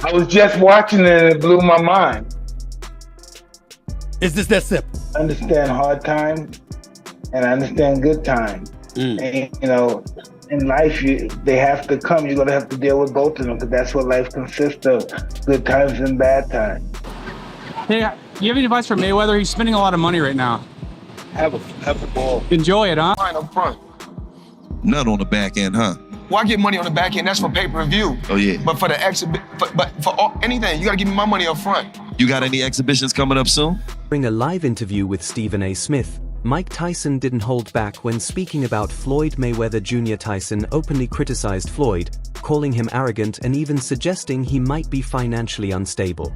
I was just watching it and it blew my mind. Is this that simple? I understand hard times and I understand good times. And, you know, in life, they have to come. You're going to have to deal with both of them because that's what life consists of, good times and bad times. Hey, do you have any advice for Mayweather? He's spending a lot of money right now. Have a ball. Enjoy it, huh? Fine up front. None on the back end, huh? Well, I get money on the back end. That's for pay-per-view. Oh, yeah. But for the anything, you got to give me my money up front. You got any exhibitions coming up soon? During a live interview with Stephen A. Smith, Mike Tyson didn't hold back when speaking about Floyd Mayweather Jr. Tyson openly criticized Floyd, calling him arrogant and even suggesting he might be financially unstable.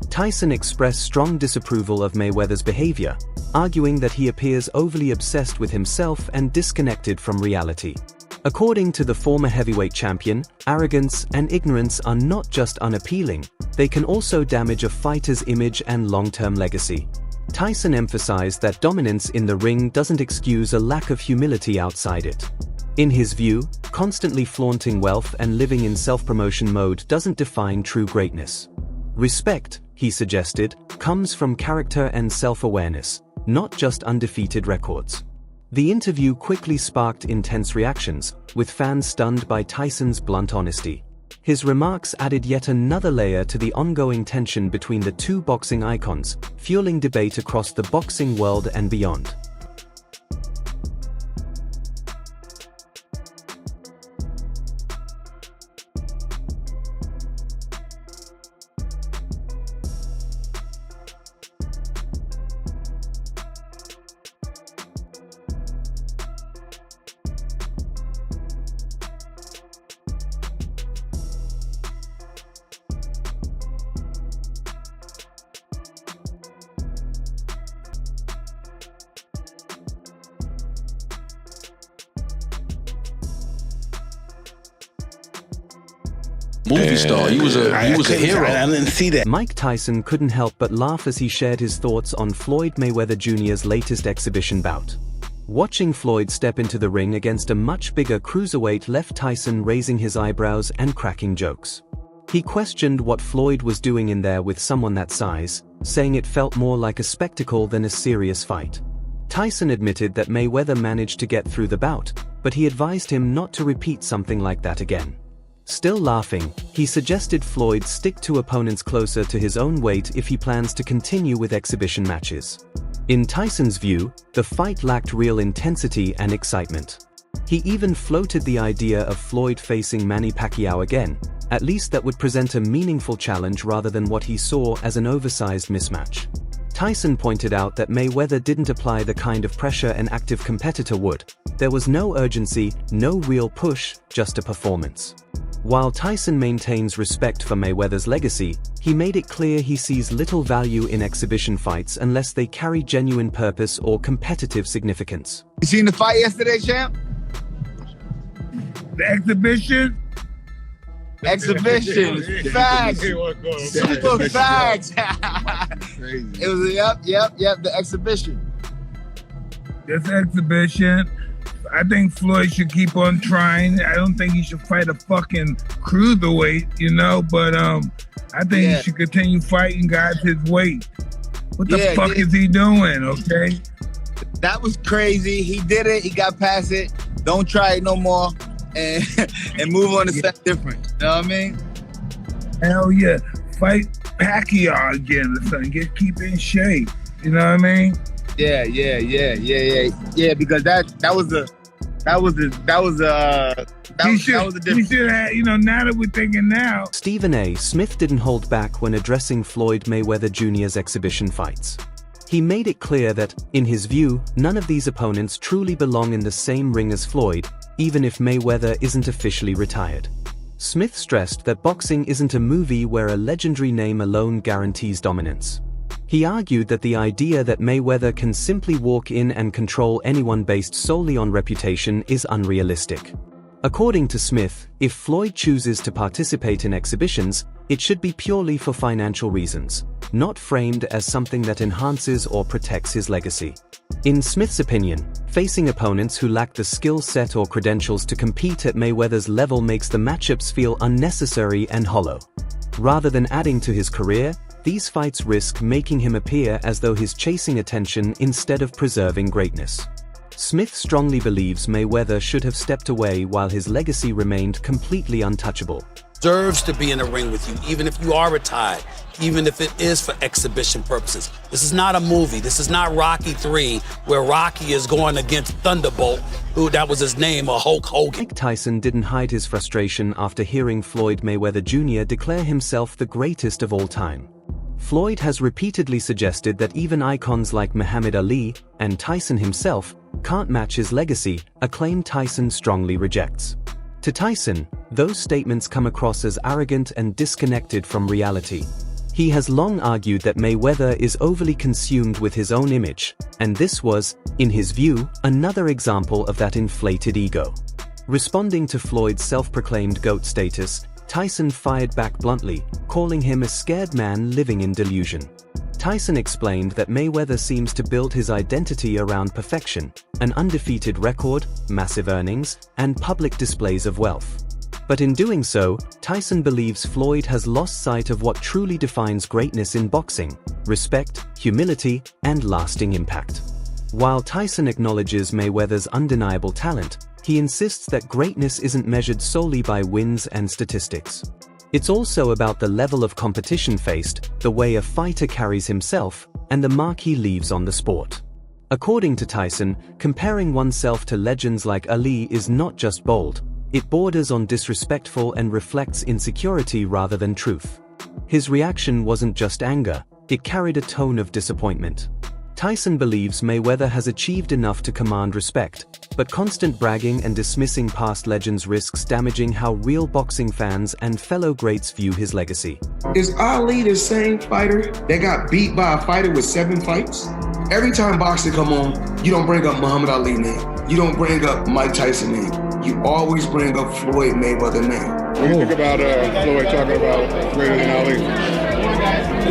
Tyson expressed strong disapproval of Mayweather's behavior, arguing that he appears overly obsessed with himself and disconnected from reality. According to the former heavyweight champion, arrogance and ignorance are not just unappealing, they can also damage a fighter's image and long-term legacy. Tyson emphasized that dominance in the ring doesn't excuse a lack of humility outside it. In his view, constantly flaunting wealth and living in self-promotion mode doesn't define true greatness. Respect, he suggested, comes from character and self-awareness, not just undefeated records. The interview quickly sparked intense reactions, with fans stunned by Tyson's blunt honesty. His remarks added yet another layer to the ongoing tension between the two boxing icons, fueling debate across the boxing world and beyond. Movie star. He was a hero. I didn't see that. Mike Tyson couldn't help but laugh as he shared his thoughts on Floyd Mayweather Jr.'s latest exhibition bout. Watching Floyd step into the ring against a much bigger cruiserweight left Tyson raising his eyebrows and cracking jokes. He questioned what Floyd was doing in there with someone that size, saying it felt more like a spectacle than a serious fight. Tyson admitted that Mayweather managed to get through the bout, but he advised him not to repeat something like that again. Still laughing, he suggested Floyd stick to opponents closer to his own weight if he plans to continue with exhibition matches. In Tyson's view, the fight lacked real intensity and excitement. He even floated the idea of Floyd facing Manny Pacquiao again, at least that would present a meaningful challenge rather than what he saw as an oversized mismatch. Tyson pointed out that Mayweather didn't apply the kind of pressure an active competitor would. There was no urgency, no real push, just a performance. While Tyson maintains respect for Mayweather's legacy, he made it clear he sees little value in exhibition fights unless they carry genuine purpose or competitive significance. You seen the fight yesterday, champ? The exhibition? Exhibition. Facts. Super facts. It was, yep, the exhibition. This exhibition, I think Floyd should keep on trying. I don't think he should fight a fucking cruiserweight, you know, but I think he should continue fighting guys his weight. What the fuck is he doing, okay? That was crazy. He did it. He got past it. Don't try it no more. And move on to something different. You know what I mean? Hell yeah. Fight Pacquiao again or something. Keep in shape. You know what I mean? Yeah. Because that was a different. He should have, you know, now that we're thinking now. Stephen A. Smith didn't hold back when addressing Floyd Mayweather Jr.'s exhibition fights. He made it clear that, in his view, none of these opponents truly belong in the same ring as Floyd, even if Mayweather isn't officially retired. Smith stressed that boxing isn't a movie where a legendary name alone guarantees dominance. He argued that the idea that Mayweather can simply walk in and control anyone based solely on reputation is unrealistic. According to Smith, if Floyd chooses to participate in exhibitions, it should be purely for financial reasons, not framed as something that enhances or protects his legacy. In Smith's opinion, facing opponents who lack the skill set or credentials to compete at Mayweather's level makes the matchups feel unnecessary and hollow. Rather than adding to his career, these fights risk making him appear as though he's chasing attention instead of preserving greatness. Smith strongly believes Mayweather should have stepped away while his legacy remained completely untouchable. Deserves to be in the ring with you, even if you are retired, even if it is for exhibition purposes. This is not a movie. This is not Rocky 3, where Rocky is going against Thunderbolt, who that was his name, or Hulk Hogan. Mike Tyson didn't hide his frustration after hearing Floyd Mayweather Jr. declare himself the greatest of all time. Floyd has repeatedly suggested that even icons like Muhammad Ali and Tyson himself can't match his legacy, a claim Tyson strongly rejects. To Tyson, those statements come across as arrogant and disconnected from reality. He has long argued that Mayweather is overly consumed with his own image, and this was, in his view, another example of that inflated ego. Responding to Floyd's self-proclaimed GOAT status, Tyson fired back bluntly, calling him a scared man living in delusion. Tyson explained that Mayweather seems to build his identity around perfection, an undefeated record, massive earnings, and public displays of wealth. But in doing so, Tyson believes Floyd has lost sight of what truly defines greatness in boxing: respect, humility, and lasting impact. While Tyson acknowledges Mayweather's undeniable talent, he insists that greatness isn't measured solely by wins and statistics. It's also about the level of competition faced, the way a fighter carries himself, and the mark he leaves on the sport. According to Tyson, comparing oneself to legends like Ali is not just bold, it borders on disrespectful and reflects insecurity rather than truth. His reaction wasn't just anger, it carried a tone of disappointment. Tyson believes Mayweather has achieved enough to command respect, but constant bragging and dismissing past legends risks damaging how real boxing fans and fellow greats view his legacy. Is Ali the same fighter that got beat by a fighter with 7 fights? Every time boxing come on, you don't bring up Muhammad Ali name. You don't bring up Mike Tyson name. You always bring up Floyd Mayweather name. What do you think about Floyd talking about greater than Ali?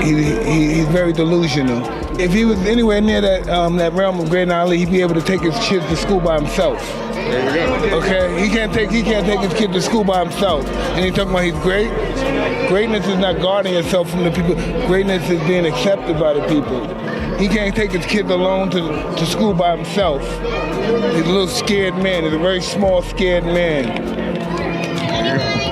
He's very delusional. If he was anywhere near that realm of greater than Ali, he'd be able to take his kids to school by himself. There you go. Okay, he can't take his kid to school by himself. And he's talking about he's great. Greatness is not guarding yourself from the people. Greatness is being accepted by the people. He can't take his kids alone to school by himself. He's a little scared man. He's a very small, scared man.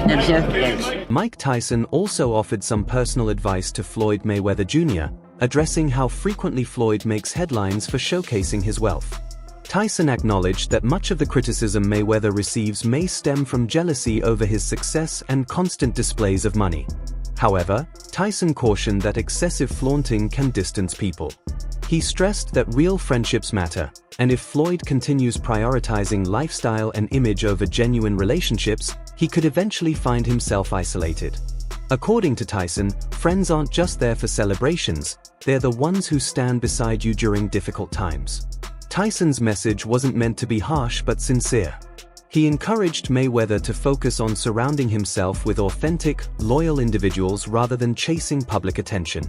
Thanks, sir. Thanks. Mike Tyson also offered some personal advice to Floyd Mayweather Jr., addressing how frequently Floyd makes headlines for showcasing his wealth. Tyson acknowledged that much of the criticism Mayweather receives may stem from jealousy over his success and constant displays of money. However, Tyson cautioned that excessive flaunting can distance people. He stressed that real friendships matter, and if Floyd continues prioritizing lifestyle and image over genuine relationships, he could eventually find himself isolated. According to Tyson, friends aren't just there for celebrations, they're the ones who stand beside you during difficult times. Tyson's message wasn't meant to be harsh but sincere. He encouraged Mayweather to focus on surrounding himself with authentic, loyal individuals rather than chasing public attention.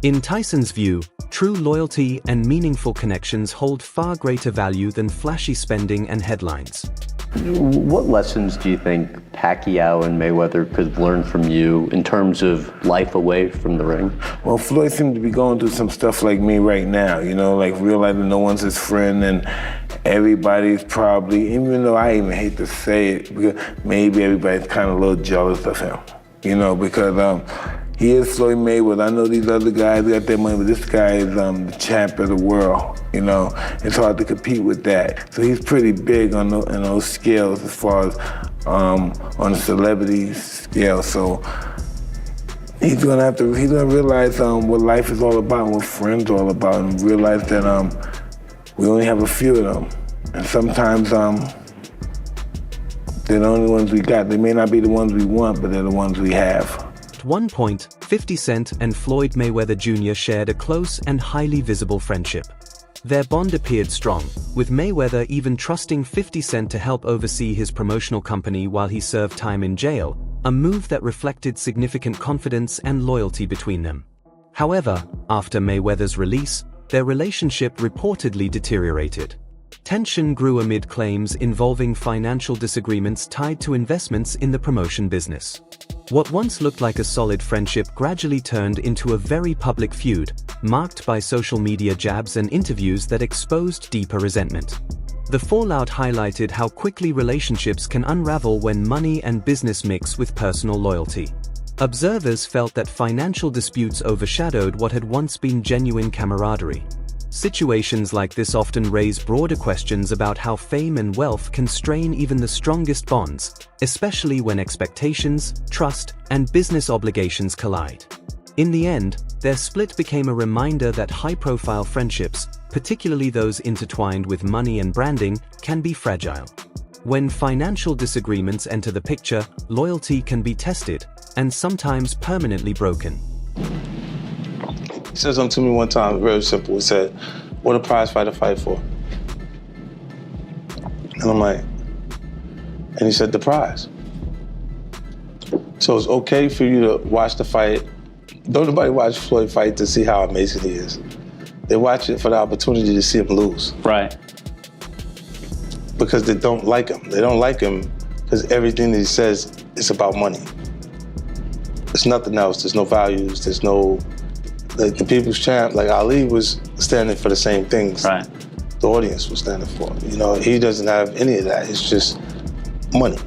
In Tyson's view, true loyalty and meaningful connections hold far greater value than flashy spending and headlines. What lessons do you think Pacquiao and Mayweather could learn from you in terms of life away from the ring? Well, Floyd seemed to be going through some stuff like me right now, like realizing no one's his friend and everybody's probably, even though I even hate to say it, because maybe everybody's kind of a little jealous of him, because he is Floyd Mayweather. I know these other guys got their money, but this guy is the champ of the world, It's hard to compete with that. So he's pretty big on those scales as far as on the celebrity scale. So he's gonna realize what life is all about and what friends are all about, and realize that we only have a few of them. And sometimes they're the only ones we got. They may not be the ones we want, but they're the ones we have. At one point, 50 Cent and Floyd Mayweather Jr. shared a close and highly visible friendship. Their bond appeared strong, with Mayweather even trusting 50 Cent to help oversee his promotional company while he served time in jail, a move that reflected significant confidence and loyalty between them. However, after Mayweather's release, their relationship reportedly deteriorated. Tension grew amid claims involving financial disagreements tied to investments in the promotion business. What once looked like a solid friendship gradually turned into a very public feud, marked by social media jabs and interviews that exposed deeper resentment. The fallout highlighted how quickly relationships can unravel when money and business mix with personal loyalty. Observers felt that financial disputes overshadowed what had once been genuine camaraderie. Situations like this often raise broader questions about how fame and wealth can strain even the strongest bonds, especially when expectations, trust, and business obligations collide. In the end, their split became a reminder that high-profile friendships, particularly those intertwined with money and branding, can be fragile. When financial disagreements enter the picture, loyalty can be tested, and sometimes permanently broken. He said something to me one time, very simple. He said, "What a prize fighter fight for?" And I'm like, and he said, "The prize." So it's okay for you to watch the fight. Don't nobody watch Floyd fight to see how amazing he is. They watch it for the opportunity to see him lose. Right. Because they don't like him. They don't like him because everything that he says is about money. There's nothing else. There's no values. There's no, like the people's champ, like Ali was standing for the same things the audience was standing for. You know, he doesn't have any of that. It's just money.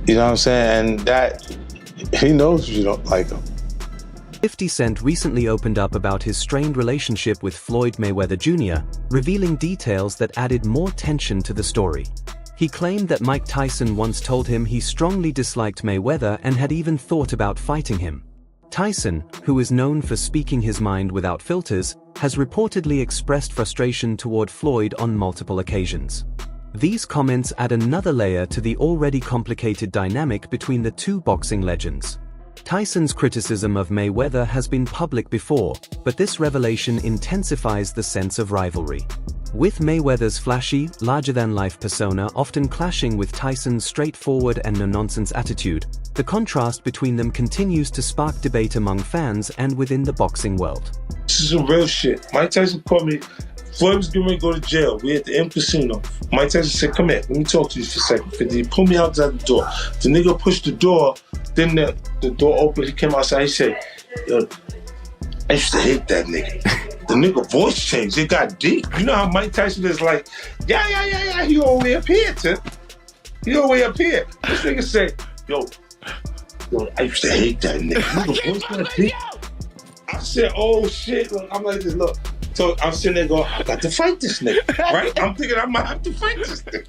You know what I'm saying? And that, he knows you don't like him. 50 Cent recently opened up about his strained relationship with Floyd Mayweather Jr., revealing details that added more tension to the story. He claimed that Mike Tyson once told him he strongly disliked Mayweather and had even thought about fighting him. Tyson, who is known for speaking his mind without filters, has reportedly expressed frustration toward Floyd on multiple occasions. These comments add another layer to the already complicated dynamic between the two boxing legends. Tyson's criticism of Mayweather has been public before, but this revelation intensifies the sense of rivalry. With Mayweather's flashy, larger-than-life persona often clashing with Tyson's straightforward and no-nonsense attitude, the contrast between them continues to spark debate among fans and within the boxing world. This is some real shit. Mike Tyson called me. Floyd was getting ready to go to jail. We at the M Casino. Mike Tyson said, "Come here, let me talk to you for a second." 50. He pulled me outside the door. The nigga pushed the door, then the door opened, he came outside, he said, "Yo, I used to hate that nigga." The nigga voice changed, it got deep. You know how Mike Tyson is like, yeah, he all the way up here, Tim. He all the way up here. This nigga said, yo, I used to hate that nigga. Nigga voice got deep. I said, oh shit. I'm like this, look. So I'm sitting there going, I got to fight this nigga, right? I'm thinking I might have to fight this nigga.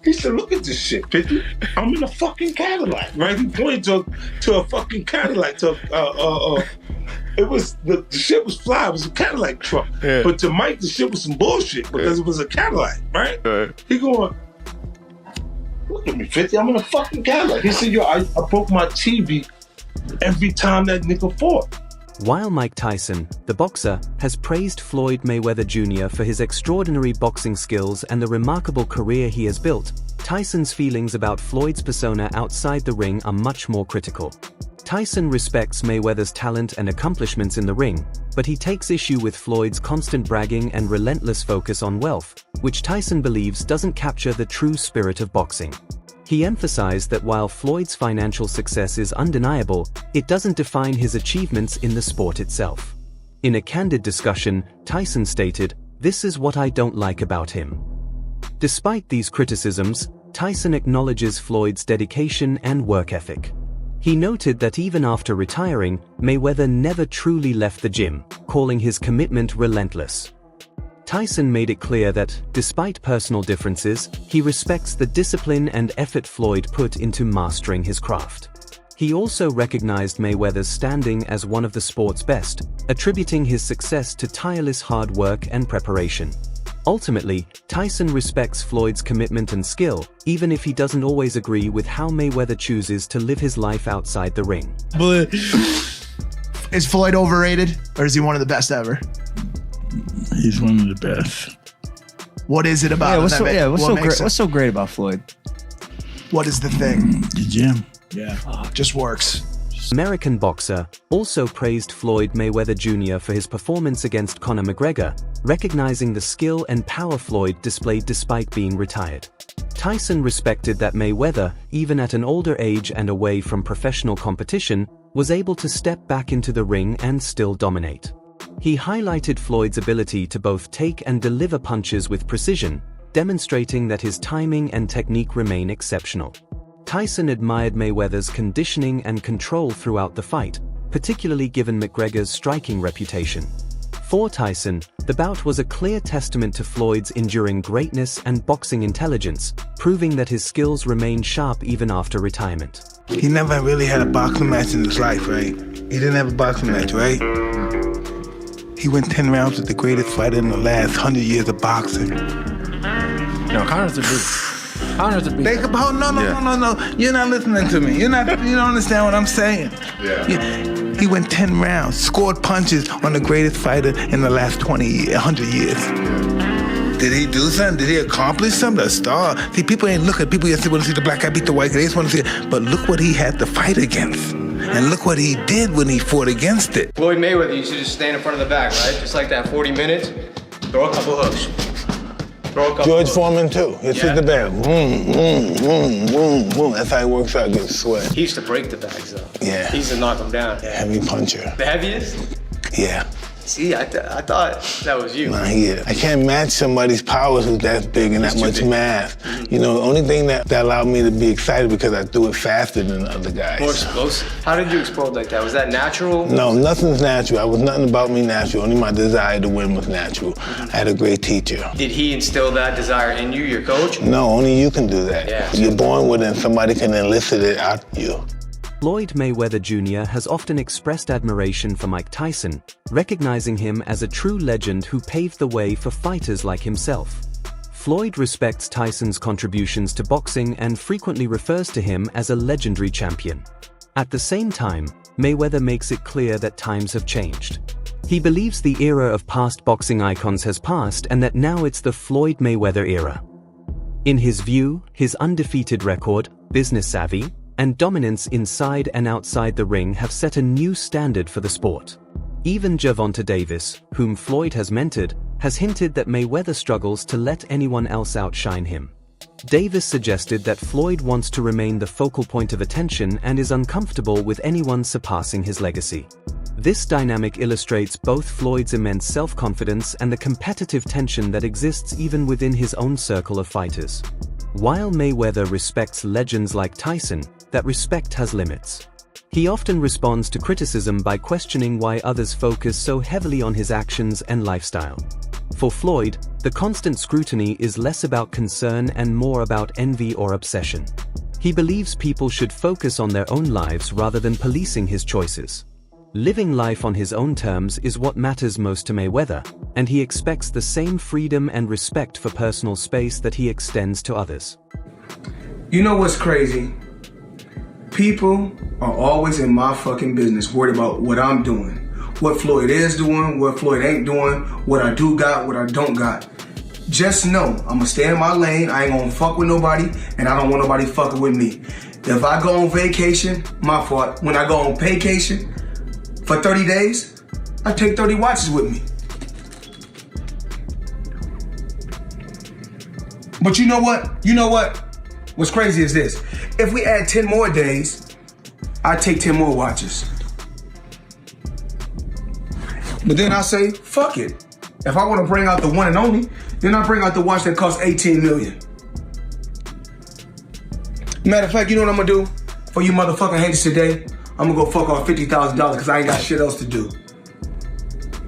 He said, look at this shit, 50. I'm in a fucking Cadillac, right? He pointed to a fucking Cadillac. It was, the shit was fly, it was a Cadillac truck. Yeah. But to Mike, the shit was some bullshit because it was a Cadillac, right? He going, look at me, 50, I'm in a fucking Cadillac. He said, yo, I broke my TV every time that nigga fought. While Mike Tyson, the boxer, has praised Floyd Mayweather Jr. for his extraordinary boxing skills and the remarkable career he has built, Tyson's feelings about Floyd's persona outside the ring are much more critical. Tyson respects Mayweather's talent and accomplishments in the ring, but he takes issue with Floyd's constant bragging and relentless focus on wealth, which Tyson believes doesn't capture the true spirit of boxing. He emphasized that while Floyd's financial success is undeniable, it doesn't define his achievements in the sport itself. In a candid discussion, Tyson stated, "This is what I don't like about him." Despite these criticisms, Tyson acknowledges Floyd's dedication and work ethic. He noted that even after retiring, Mayweather never truly left the gym, calling his commitment relentless. Tyson made it clear that, despite personal differences, he respects the discipline and effort Floyd put into mastering his craft. He also recognized Mayweather's standing as one of the sport's best, attributing his success to tireless hard work and preparation. Ultimately, Tyson respects Floyd's commitment and skill, even if he doesn't always agree with how Mayweather chooses to live his life outside the ring. But is Floyd overrated, or is he one of the best ever? He's one of the best. What is it about him? What's so great about Floyd? What is the thing? The gym. Yeah, just works. American boxer also praised Floyd Mayweather Jr. for his performance against Conor McGregor, recognizing the skill and power Floyd displayed despite being retired. Tyson respected that Mayweather, even at an older age and away from professional competition, was able to step back into the ring and still dominate. He highlighted Floyd's ability to both take and deliver punches with precision, demonstrating that his timing and technique remain exceptional. Tyson admired Mayweather's conditioning and control throughout the fight, particularly given McGregor's striking reputation. For Tyson, the bout was a clear testament to Floyd's enduring greatness and boxing intelligence, proving that his skills remained sharp even after retirement. He never really had a boxing match in his life, right? He didn't have a boxing match, right? He went 10 rounds with the greatest fighter in the last 100 years of boxing. No, Connor's a beast. Connor's a beast. Think about, no. You're not listening to me. You don't understand what I'm saying. He went 10 rounds, scored punches on the greatest fighter in the last 100 years. Did he do something? Did he accomplish something? A star? See, people ain't looking. People just want to see the black guy beat the white guy. They just want to see it. But look what he had to fight against. And look what he did when he fought against it. Floyd Mayweather used to just stand in front of the back, right? Just like that, 40 minutes, throw a couple hooks. George Foreman too. He'll sit the back. Boom. That's how he works out, gets sweat. He used to break the bags though. Yeah. He used to knock them down. Yeah, heavy puncher. The heaviest? Yeah. See, I thought that was you. Nah, I can't match somebody's powers who's that big and that much mass. You know, the only thing that allowed me to be excited because I threw it faster than the other guys. More explosive. How did you explode like that? Was that natural? No, nothing's natural. I was nothing about me natural. Only my desire to win was natural. I had a great teacher. Did he instill that desire in you, your coach? No, only you can do that. Yeah. You're born with it and somebody can elicit it out of you. Floyd Mayweather Jr. has often expressed admiration for Mike Tyson, recognizing him as a true legend who paved the way for fighters like himself. Floyd respects Tyson's contributions to boxing and frequently refers to him as a legendary champion. At the same time, Mayweather makes it clear that times have changed. He believes the era of past boxing icons has passed and that now it's the Floyd Mayweather era. In his view, his undefeated record, business savvy, and dominance inside and outside the ring have set a new standard for the sport. Even Gervonta Davis, whom Floyd has mentored, has hinted that Mayweather struggles to let anyone else outshine him. Davis suggested that Floyd wants to remain the focal point of attention and is uncomfortable with anyone surpassing his legacy. This dynamic illustrates both Floyd's immense self-confidence and the competitive tension that exists even within his own circle of fighters. While Mayweather respects legends like Tyson, that respect has limits. He often responds to criticism by questioning why others focus so heavily on his actions and lifestyle. For Floyd, the constant scrutiny is less about concern and more about envy or obsession. He believes people should focus on their own lives rather than policing his choices. Living life on his own terms is what matters most to Mayweather, and he expects the same freedom and respect for personal space that he extends to others. You know what's crazy? People are always in my fucking business, worried about what I'm doing, what Floyd is doing, what Floyd ain't doing, what I do got, what I don't got. Just know, I'm gonna stay in my lane, I ain't gonna fuck with nobody, and I don't want nobody fucking with me. If I go on vacation, my fault. When I go on vacation for 30 days, I take 30 watches with me. But you know what? What's crazy is this. If we add 10 more days, I take 10 more watches. But then I say, fuck it. If I want to bring out the one and only, then I bring out the watch that costs 18 million. Matter of fact, you know what I'm gonna do? For you motherfucking haters today, I'm gonna go fuck off $50,000 because I ain't got shit else to do.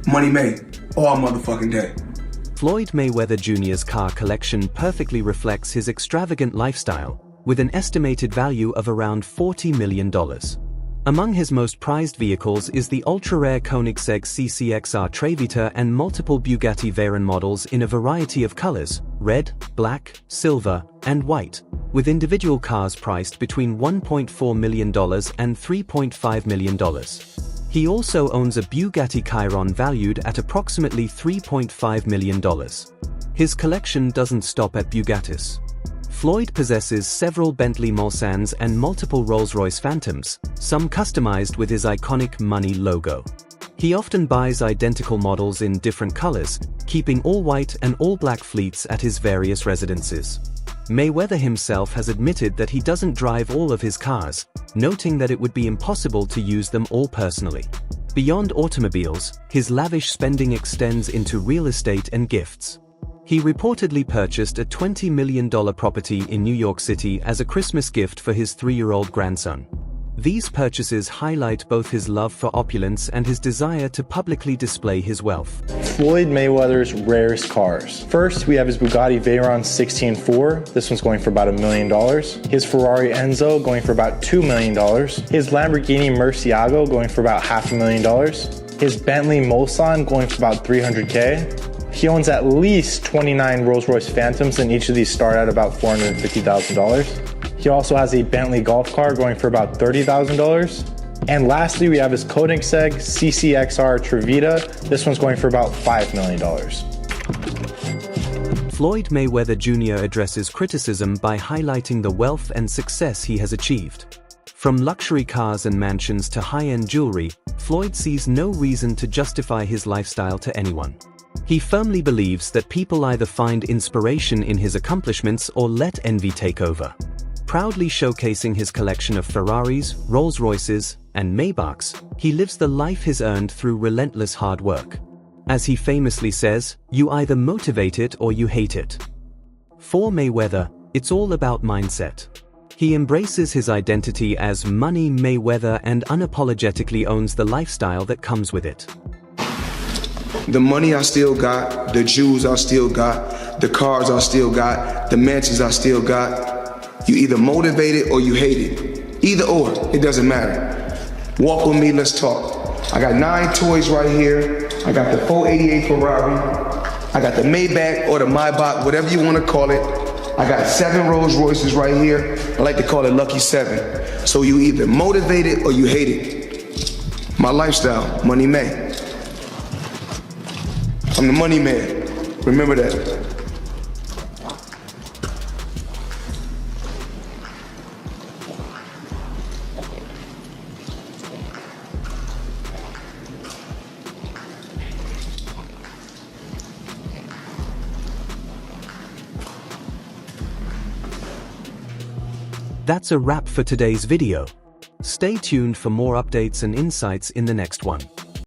Money made, all motherfucking day. Floyd Mayweather Jr.'s car collection perfectly reflects his extravagant lifestyle, with an estimated value of around $40 million. Among his most prized vehicles is the ultra-rare Koenigsegg CCXR Trevita and multiple Bugatti Veyron models in a variety of colors, red, black, silver, and white, with individual cars priced between $1.4 million and $3.5 million. He also owns a Bugatti Chiron valued at approximately $3.5 million. His collection doesn't stop at Bugattis. Floyd possesses several Bentley Mulsannes and multiple Rolls-Royce Phantoms, some customized with his iconic money logo. He often buys identical models in different colors, keeping all white and all black fleets at his various residences. Mayweather himself has admitted that he doesn't drive all of his cars, noting that it would be impossible to use them all personally. Beyond automobiles, his lavish spending extends into real estate and gifts. He reportedly purchased a $20 million property in New York City as a Christmas gift for his 3-year-old grandson. These purchases highlight both his love for opulence and his desire to publicly display his wealth. Floyd Mayweather's rarest cars. First, we have his Bugatti Veyron 16-4. This one's going for about $1 million. His Ferrari Enzo going for about $2 million. His Lamborghini Murcielago going for about $500,000. His Bentley Mulsanne going for about $300K. He owns at least 29 Rolls-Royce Phantoms, and each of these start at about $450,000. He also has a Bentley golf car going for about $30,000. And lastly, we have his Koenigsegg CCXR Trevita. This one's going for about $5 million. Floyd Mayweather Jr. addresses criticism by highlighting the wealth and success he has achieved. From luxury cars and mansions to high-end jewelry, Floyd sees no reason to justify his lifestyle to anyone. He firmly believes that people either find inspiration in his accomplishments or let envy take over. Proudly showcasing his collection of Ferraris, Rolls-Royces, and Maybachs, he lives the life he's earned through relentless hard work. As he famously says, you either motivate it or you hate it. For Mayweather, it's all about mindset. He embraces his identity as Money Mayweather and unapologetically owns the lifestyle that comes with it. The money I still got, the jewels I still got, the cars I still got, the mansions I still got. You either motivate it or you hate it. Either or, it doesn't matter. Walk with me, let's talk. I got 9 toys right here. I got the 488 Ferrari. I got the Maybach or the Maybach, whatever you want to call it. I got 7 Rolls Royces right here. I like to call it Lucky 7. So you either motivate it or you hate it. My lifestyle, Money May. I'm the money man. Remember that. That's a wrap for today's video. Stay tuned for more updates and insights in the next one.